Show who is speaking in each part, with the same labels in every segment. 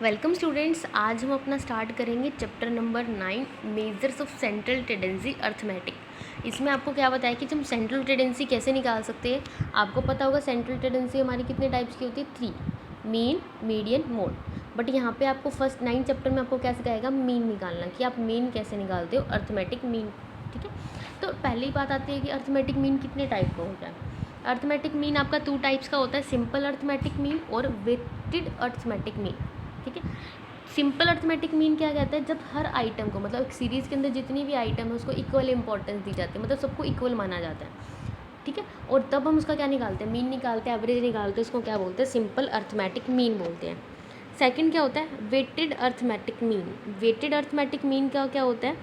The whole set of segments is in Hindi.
Speaker 1: Welcome students. आज हम अपना स्टार्ट करेंगे chapter number 9 measures of central tendency arithmetic. इसमें आपको क्या बताया कि हम सेंट्रल टेंडेंसी कैसे निकाल सकते हैं। आपको पता होगा सेंट्रल टेंडेंसी हमारी कितने टाइप्स की होती है, 3, मीन, मीडियन, मोड। बट यहाँ पे आपको फर्स्ट 9 चैप्टर में आपको क्या सिखाएगा, मीन निकालना, कि आप मीन कैसे निकालते हो, अर्थमेटिक मीन। ठीक है, तो पहली बात आती है कि अर्थमेटिक मीन कितने टाइप का होता है। अर्थमेटिक मीन आपका 2 टाइप्स का होता है, सिंपल अर्थमेटिक मीन और वेटेड अर्थमेटिक मीन। ठीक है, सिंपल अर्थमेटिक मीन क्या कहता है, जब हर आइटम को, मतलब एक सीरीज़ के अंदर जितनी भी आइटम है उसको इक्वल इंपॉर्टेंस दी जाती है, मतलब सबको इक्वल माना जाता है। ठीक है, और तब हम उसका क्या निकालते हैं, मीन निकालते हैं, एवरेज निकालते हैं, उसको क्या बोलते हैं, सिंपल अर्थमेटिक मीन बोलते हैं। सेकंड क्या होता है, weighted arithmetic mean. Weighted arithmetic mean का क्या होता है,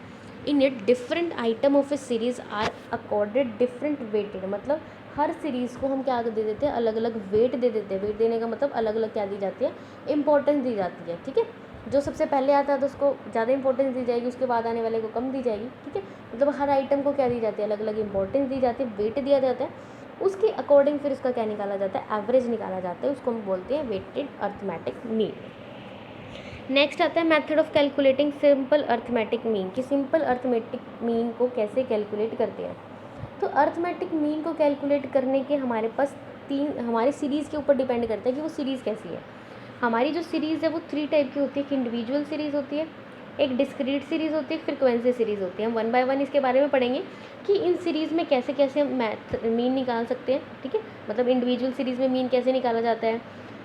Speaker 1: in it different item of a series are accorded different weighted, मतलब हर सीरीज़ को हम क्या दे देते हैं, अलग अलग वेट दे देते हैं। वेट देने का मतलब अलग अलग क्या दी जाती है, इंपॉर्टेंस दी जाती है। ठीक है, जो सबसे पहले आता है तो उसको ज़्यादा इंपॉर्टेंस दी जाएगी, उसके बाद आने वाले को कम दी जाएगी। ठीक है, मतलब हर आइटम को क्या दी जाती है, अलग अलग इंपॉर्टेंस दी जाती है, वेट दिया जाता है, उसके अकॉर्डिंग फिर उसका क्या निकाला जाता है, एवरेज निकाला जाता है, उसको हम बोलते हैं वेटेड अर्थमेटिक मीन। नेक्स्ट आता है method of calculating simple arithmetic mean, कि सिंपल अर्थमेटिक मीन को कैसे कैलकुलेट करते हैं। तो अर्थमेटिक मीन को कैलकुलेट करने के हमारे पास हमारे सीरीज़ के ऊपर डिपेंड करता है कि वो सीरीज़ कैसी है। हमारी जो सीरीज़ है वो 3 टाइप की होती है, कि इंडिविजुअल सीरीज़ होती है, एक डिस्क्रीट सीरीज़ होती है, एक फ्रीक्वेंसी सीरीज़ होती है। हम 1 बाय 1 इसके बारे में पढ़ेंगे कि इन सीरीज़ में कैसे कैसे हम मीन निकाल सकते हैं। ठीक है, मतलब इंडिविजुअल सीरीज़ में मीन कैसे निकाला जाता है,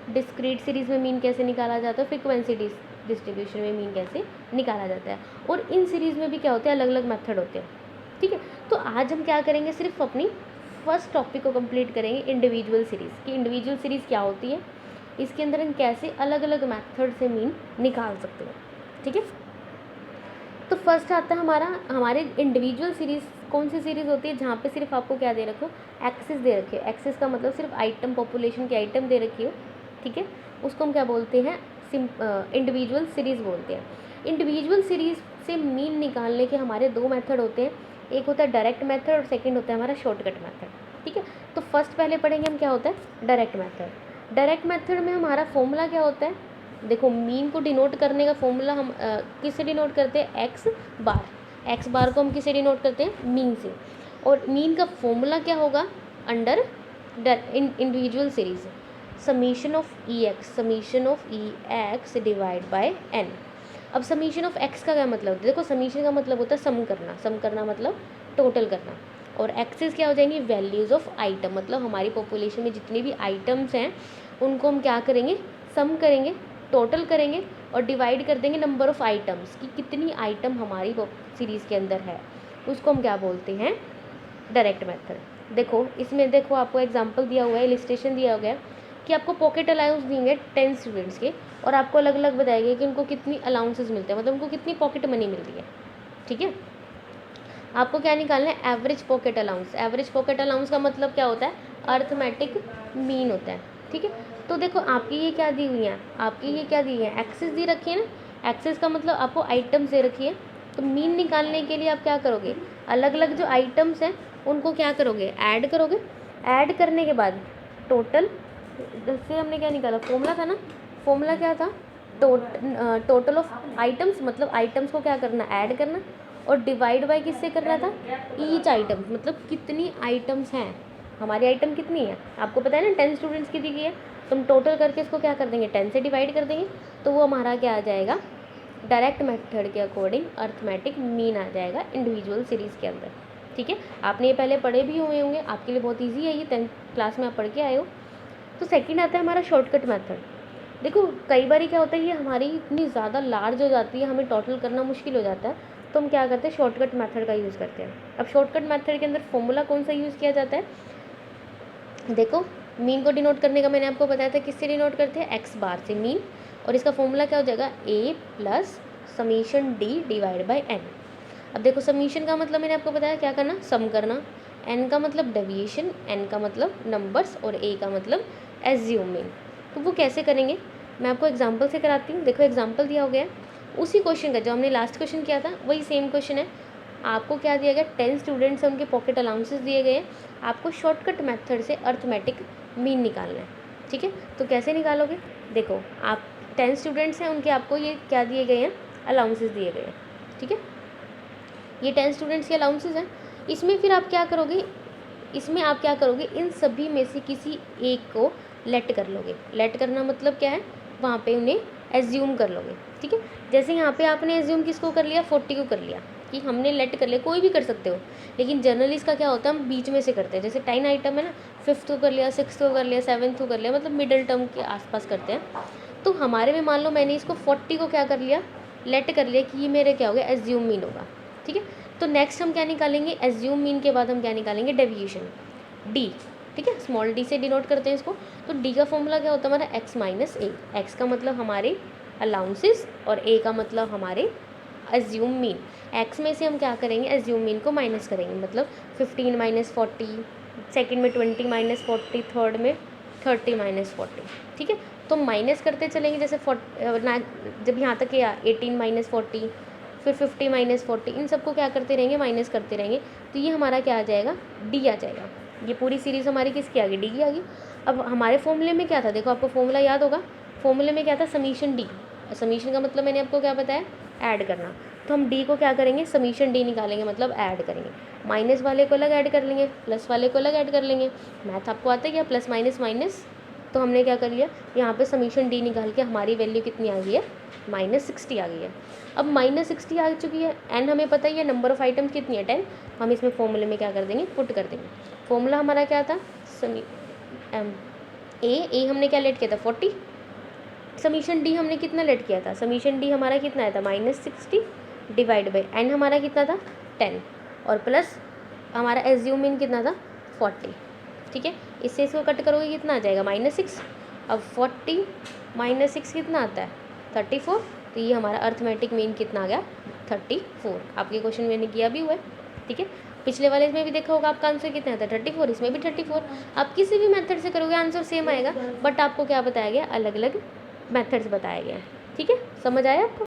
Speaker 1: डिस्क्रीट सीरीज़ में मीन कैसे निकाला जाता है, फ्रीक्वेंसी डिस्ट्रीब्यूशन में मीन कैसे निकाला जाता है, और इन सीरीज़ में भी क्या होते हैं, अलग अलग मेथड होते हैं। ठीक है, तो आज हम क्या करेंगे, सिर्फ अपनी फर्स्ट टॉपिक को कंप्लीट करेंगे, इंडिविजुअल सीरीज़ की। इंडिविजुअल सीरीज़ क्या होती है, इसके अंदर हम कैसे अलग अलग मेथड से मीन निकाल सकते हैं। ठीक है, तो फर्स्ट आता है हमारे इंडिविजुअल सीरीज़। कौन सी सीरीज़ होती है, जहाँ पे सिर्फ आपको क्या दे रखो, एक्सिस दे रखे हो। एक्सिस का मतलब सिर्फ आइटम, पॉपुलेशन की आइटम दे रखी हो। ठीक है, उसको हम क्या बोलते हैं, इंडिविजुअल सीरीज़ बोलते हैं। इंडिविजुअल सीरीज़ से मीन निकालने के हमारे 2 मेथड होते हैं, एक होता है डायरेक्ट मेथड और सेकंड होता है हमारा शॉर्टकट मेथड। ठीक है, तो फर्स्ट पहले पढ़ेंगे हम क्या होता है डायरेक्ट मेथड। डायरेक्ट मेथड में हमारा फॉर्मूला क्या होता है, देखो मीन को डिनोट करने का फॉर्मूला हम किससे डिनोट करते हैं, एक्स बार। एक्स बार को हम किससे डिनोट करते हैं, मीन से। और मीन का फॉर्मूला क्या होगा, under individual series, summation of e x divide by n. अब समीशन ऑफ एक्स का क्या मतलब, देखो समीशन का मतलब होता है सम करना मतलब टोटल करना, और एक्सेस क्या हो जाएंगी, वैल्यूज़ ऑफ आइटम, मतलब हमारी पॉपुलेशन में जितनी भी आइटम्स हैं उनको हम क्या करेंगे, सम करेंगे, टोटल करेंगे, और डिवाइड कर देंगे नंबर ऑफ़ आइटम्स, कि कितनी आइटम हमारी सीरीज़ के अंदर है, उसको हम क्या बोलते हैं, डायरेक्ट मेथड। देखो इसमें, देखो आपको एग्जांपल दिया हुआ है, इलिस्ट्रेशन दिया हुआ है कि आपको पॉकेट अलाउंस देंगे 10 स्टूडेंट्स के, और आपको अलग अलग बताएंगे कि उनको कितनी अलाउंसेस मिलते हैं, मतलब उनको कितनी पॉकेट मनी मिलती है। ठीक है, आपको क्या निकालना है, average pocket allowance. Average pocket allowance का मतलब क्या होता है, अर्थमेटिक मीन होता है। ठीक है, तो देखो आपकी ये क्या दी हुई है, आपकी ये क्या दी है, एक्सेस दी रखी है ना। एक्सेस का मतलब आपको आइटम्स दे रखी है, तो मीन निकालने के लिए आप क्या करोगे, अलग अलग जो आइटम्स हैं उनको क्या करोगे, ऐड करोगे। ऐड करने के बाद टोटल, जैसे हमने क्या निकाला, फॉर्मूला था ना, फॉर्मूला क्या था, टोटल ऑफ आइटम्स, मतलब आइटम्स को क्या करना, ऐड करना, और डिवाइड बाय किससे करना था, ईच आइटम, मतलब कितनी आइटम्स हैं, हमारी आइटम कितनी है, आपको पता है ना 10 स्टूडेंट्स की दी गई है, तो हम टोटल करके इसको क्या कर देंगे, 10 से डिवाइड कर देंगे, तो वो हमारा क्या आ जाएगा, डायरेक्ट मेथड के अकॉर्डिंग अर्थमेटिक मीन आ जाएगा इंडिविजुअल सीरीज़ के अंदर। ठीक है, आपने ये पहले पढ़े भी हुए होंगे, आपके लिए बहुत ईजी है ये, 10th क्लास में आप पढ़ के आए हो। तो सेकंड आता है हमारा शॉर्टकट मेथड। देखो कई बार क्या होता है, ये हमारी इतनी ज़्यादा लार्ज हो जाती है, हमें टोटल करना मुश्किल हो जाता है, तो हम क्या करते हैं, शॉर्टकट मेथड का यूज़ करते हैं। अब शॉर्टकट मेथड के अंदर फॉर्मूला कौन सा यूज़ किया जाता है, देखो मीन को डिनोट करने का मैंने आपको बताया था, किससे डिनोट करते हैं, एक्स बार से मीन, और इसका फॉर्मूला क्या हो जाएगा, A plus summation D divide by N. अब देखो समीशन का मतलब मैंने आपको बताया क्या करना, सम करना, एन का मतलब डेविएशन, एन का मतलब नंबर्स, और ए का मतलब एज्यूमिंग। तो वो कैसे करेंगे, मैं आपको एग्जांपल से कराती हूँ। देखो एग्जांपल दिया हो गया है, उसी क्वेश्चन का जो हमने लास्ट क्वेश्चन किया था वही सेम क्वेश्चन है। आपको क्या दिया गया, 10 स्टूडेंट्स हैं, उनके पॉकेट अलाउंसेस दिए गए हैं, आपको शॉर्टकट मेथड से अर्थमेटिक मीन निकालना है। ठीक है, तो कैसे निकालोगे, देखो आप 10 स्टूडेंट्स हैं उनके आपको ये क्या दिए गए हैं, अलाउंसेस दिए गए हैं, ठीक है। ये 10 स्टूडेंट्स के अलाउंसेस हैं। इसमें फिर आप क्या करोगे, इसमें आप क्या करोगे, इन सभी में से किसी एक को लेट कर लोगे। लेट करना मतलब क्या है, वहाँ पे उन्हें एज्यूम कर लोगे, ठीक है। जैसे यहाँ पे आपने एज्यूम किसको कर लिया, 40 को कर लिया कि हमने लेट कर लिया, कोई भी कर सकते हो, लेकिन जनरली इसका क्या होता है, हम बीच में से करते हैं। जैसे 10 आइटम है ना, 5th को कर लिया, 6th को कर लिया, 7th को कर लिया, मतलब मिडल टर्म के आसपास करते हैं। तो हमारे में मान लो मैंने इसको 40 को क्या कर लिया, लेट कर लिया कि ये मेरे क्या हो गया, एज्यूम मीन होगा, ठीक है। तो नेक्स्ट हम क्या निकालेंगे, एज्यूम मीन के बाद हम क्या निकालेंगे, डेविएशन, डी, ठीक है। स्मॉल डी से डिनोट करते हैं इसको। तो डी का फॉर्मूला क्या होता है हमारा, x माइनस ए। एक्स का मतलब हमारे अलाउंसेस और ए का मतलब हमारे एज्यूम मीन। एक्स में से हम क्या करेंगे, एज्यूम मीन को माइनस करेंगे, मतलब 15 माइनस 40, सेकेंड में 20 माइनस 40, थर्ड में 30 माइनस 40, ठीक है। तो माइनस करते चलेंगे, जैसे जब यहाँ तक या 18 माइनस 40, फिर 50 माइनस 40, इन सबको क्या करते रहेंगे, माइनस करते रहेंगे। तो ये हमारा क्या आ जाएगा, डी आ जाएगा। ये पूरी सीरीज़ हमारी किसकी आ गई, डी की आ गई। अब हमारे फॉर्मूले में क्या था, देखो आपको फॉर्मूला याद होगा, फॉर्मूले में क्या था, समीशन डी। समीशन का मतलब मैंने आपको क्या बताया, ऐड करना। तो हम डी को क्या करेंगे, समीशन डी निकालेंगे, मतलब ऐड करेंगे। माइनस वाले को अलग ऐड कर लेंगे, प्लस वाले को अलग ऐड कर लेंगे। मैथ आपको आता है क्या, प्लस माइनस माइनस। तो हमने क्या कर लिया, यहाँ पे समीशन डी निकाल के हमारी वैल्यू कितनी आ गई है, -60 आ गई है। अब -60 आ चुकी है, एन हमें पता ही है, नंबर ऑफ़ आइटम्स कितनी है, 10। हम इसमें फॉर्मूले में क्या कर देंगे, पुट कर देंगे। फॉर्मूला हमारा क्या था, ए हमने क्या लेट किया था, 40। समीशन डी हमने कितना लेट किया था, समीशन डी हमारा कितना आया था, -60 डिवाइड बाई एन हमारा कितना था, 10, और प्लस हमारा एज्यूम इन कितना था, 40, ठीक है। इससे इसको कट करोगे कितना आ जाएगा, -6। अब 40 - 6 कितना आता है, 34। तो ये हमारा अर्थमेटिक मीन कितना आ गया, 34। आपके क्वेश्चन मैंने किया भी हुआ है, ठीक है। पिछले वाले में भी देखा होगा आपका आंसर कितना था, 34। इसमें भी 34। आप किसी भी मेथड से करोगे आंसर सेम आएगा, बट आपको क्या बताया गया, अलग अलग मेथड्स बताया गया, ठीक है। समझ आया आपको।